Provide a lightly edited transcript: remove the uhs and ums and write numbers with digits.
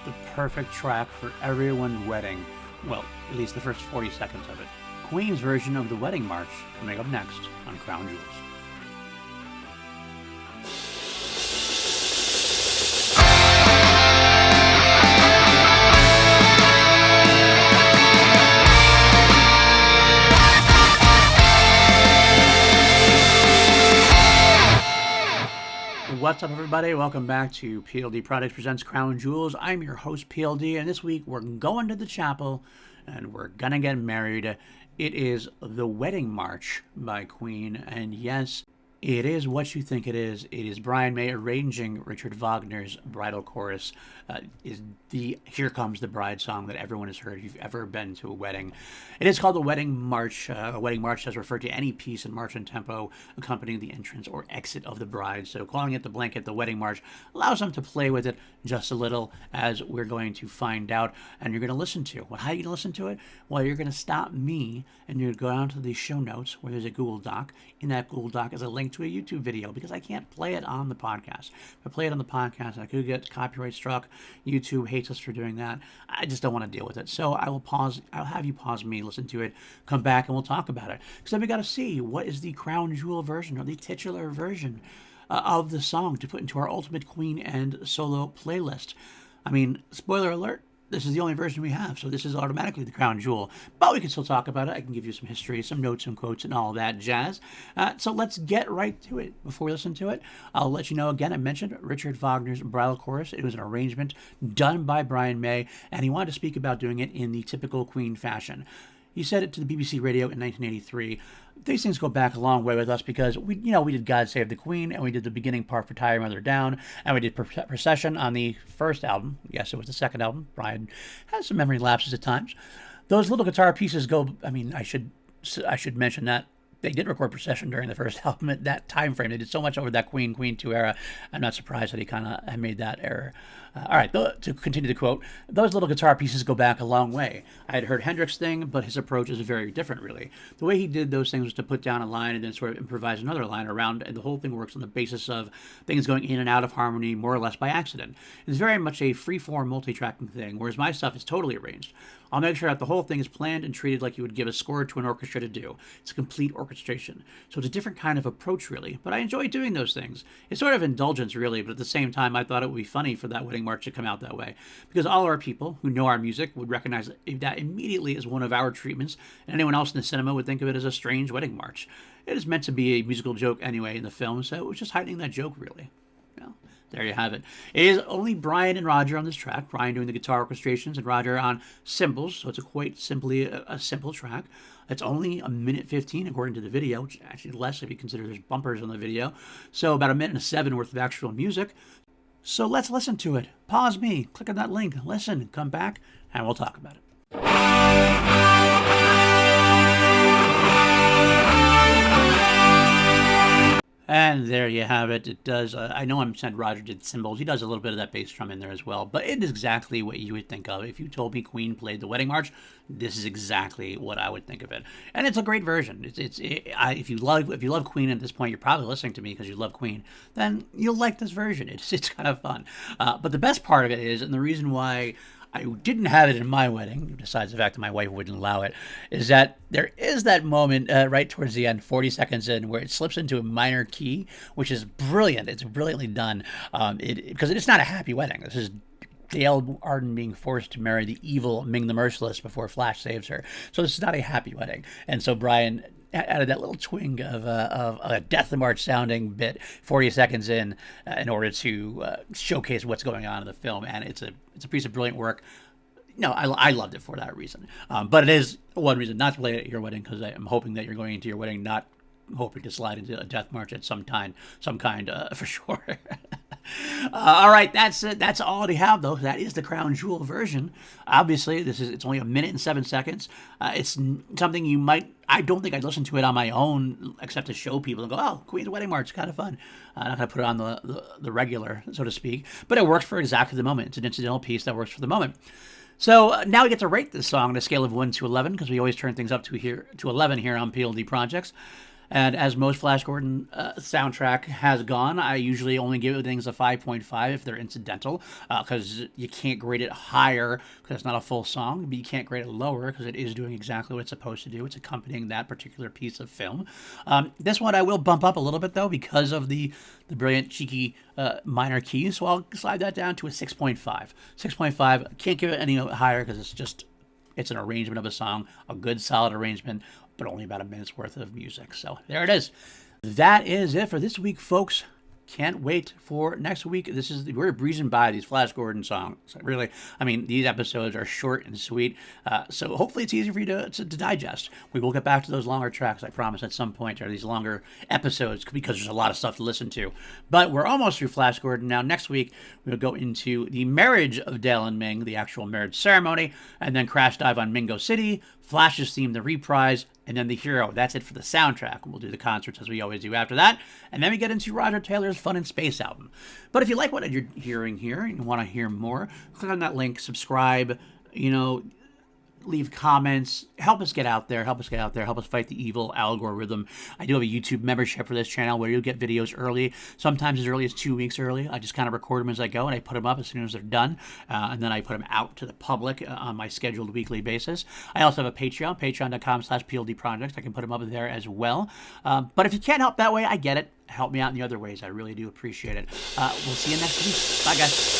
the perfect track for everyone's wedding. Well, at least the first 40 seconds of it. Queen's version of the Wedding March coming up next on Crown Jewels. What's up, everybody? Welcome back to PLD Products Presents Crown Jewels. I'm your host, PLD, and this week we're going to the chapel and we're gonna get married. It is The Wedding March by Queen, and yes, it is what you think it is. It is Brian May arranging Richard Wagner's bridal chorus. Is the Here Comes the Bride song that everyone has heard if you've ever been to a wedding. It is called the Wedding March. A wedding march does refer to any piece in march and tempo accompanying the entrance or exit of the bride. So calling it the Wedding March allows them to play with it just a little, as we're going to find out and you're going to listen to. Well, how are you going to listen to it? Well, you're going to stop me and you're going to go down to the show notes where there's a Google Doc. In that Google Doc is a link to a YouTube video because I can't play it on the podcast. If I play it on the podcast, I could get copyright struck. YouTube hates us for doing that. I just don't want to deal with it. So I will pause. I'll have you pause me, listen to it, come back, and we'll talk about it. Because then we got to see what is the crown jewel version or the titular version of the song to put into our Ultimate Queen and solo playlist. I mean, spoiler alert, this is the only version we have, so this is automatically the crown jewel. But we can still talk about it. I can give you some history, some notes, some quotes, and all that jazz. So let's get right to it. Before we listen to it, I'll let you know again, I mentioned Richard Wagner's bridal chorus. It was an arrangement done by Brian May, and he wanted to speak about doing it in the typical Queen fashion. He said it to the BBC Radio in 1983. These things go back a long way with us because we did God Save the Queen, and we did the beginning part for Tie Your Mother Down, and we did Procession on the first album. Yes, it was the second album. Brian has some memory lapses at times. Those little guitar pieces go. I mean, I should mention that they did record Procession during the first album at that time frame. They did so much over that Queen 2 era. I'm not surprised that he kind of made that error. All right, to continue the quote, those little guitar pieces go back a long way. I had heard Hendrix thing, but his approach is very different, really. The way he did those things was to put down a line and then sort of improvise another line around, and the whole thing works on the basis of things going in and out of harmony more or less by accident. It's very much a free-form multi-tracking thing, whereas my stuff is totally arranged. I'll make sure that the whole thing is planned and treated like you would give a score to an orchestra to do. It's a complete orchestration. So it's a different kind of approach, really. But I enjoy doing those things. It's sort of indulgence, really, but at the same time, I thought it would be funny for that Wedding March to come out that way. Because all our people who know our music would recognize that immediately as one of our treatments, and anyone else in the cinema would think of it as a strange wedding march. It is meant to be a musical joke anyway in the film, so it was just heightening that joke, really. There you have it. It is only Brian and Roger on this track. Brian doing the guitar orchestrations and Roger on cymbals, so it's quite simply a simple track. It's only a minute 15 according to the video, which is actually less if you consider there's bumpers on the video. So about a minute and 7 worth of actual music. So let's listen to it. Pause me, click on that link, listen, come back, and we'll talk about it. And there you have it. It does, I know I'm said Roger did cymbals. He does a little bit of that bass drum in there as well. But it is exactly what you would think of. If you told me Queen played the Wedding March, this is exactly what I would think of it. And it's a great version. If you love Queen at this point, you're probably listening to me because you love Queen, then you'll like this version. It's kind of fun. But the best part of it is, and the reason why I didn't have it in my wedding, besides the fact that my wife wouldn't allow it, is that there is that moment right towards the end, 40 seconds in, where it slips into a minor key, which is brilliant. It's brilliantly done because it's not a happy wedding. This is Dale Arden being forced to marry the evil Ming the Merciless before Flash saves her. So this is not a happy wedding. And so Brian added that little twinge of a Death March sounding bit 40 seconds in order to showcase what's going on in the film. And it's a piece of brilliant work. No, I loved it for that reason. But it is one reason not to play it at your wedding, because I'm hoping that you're going into your wedding not hoping to slide into a Death March at some kind for sure. All right, that's it. That's all they have, though. That is the crown jewel version. Obviously, it's only a minute and 7 seconds. It's something you might. I don't think I'd listen to it on my own, except to show people and go, "Oh, Queen's Wedding March, kind of fun." I'm not going to put it on the regular, so to speak, but it works for exactly the moment. It's an incidental piece that works for the moment. So now we get to rate this song on a scale of 1 to 11, because we always turn things up to 11 here on PLD Projects. And as most Flash Gordon soundtrack has gone, I usually only give things a 5.5 if they're incidental, because you can't grade it higher because it's not a full song, but you can't grade it lower because it is doing exactly what it's supposed to do. It's accompanying that particular piece of film. This one I will bump up a little bit, though, because of the brilliant, cheeky minor keys, so I'll slide that down to a 6.5. 6.5, can't give it any higher because it's an arrangement of a song, a good solid arrangement, but only about a minute's worth of music. So there it is. That is it for this week, folks. Can't wait for next week. We're breezing by these Flash Gordon songs. Really, I mean, these episodes are short and sweet, so hopefully it's easy for you to digest. We will get back to those longer tracks, I promise, at some point, or these longer episodes, because there's a lot of stuff to listen to. But we're almost through Flash Gordon now. Next week, we'll go into the marriage of Dale and Ming, the actual marriage ceremony, and then crash dive on Mingo City, Flash's theme, the reprise, and then the hero. That's it for the soundtrack. We'll do the concerts as we always do after that. And then we get into Roger Taylor's Fun in Space album. But if you like what you're hearing here and you want to hear more, click on that link, subscribe, leave comments, help us get out there, help us fight the evil algorithm. I do have a YouTube membership for this channel where you'll get videos early, sometimes as early as 2 weeks early. I just kind of record them as I go, and I put them up as soon as they're done, and then I put them out to the public on my scheduled weekly basis. I also have a Patreon, patreon.com/PLDprojects. I can put them up there as well. But if you can't help that way, I get it. Help me out in the other ways. I really do appreciate it. We'll see you next week. Bye, guys.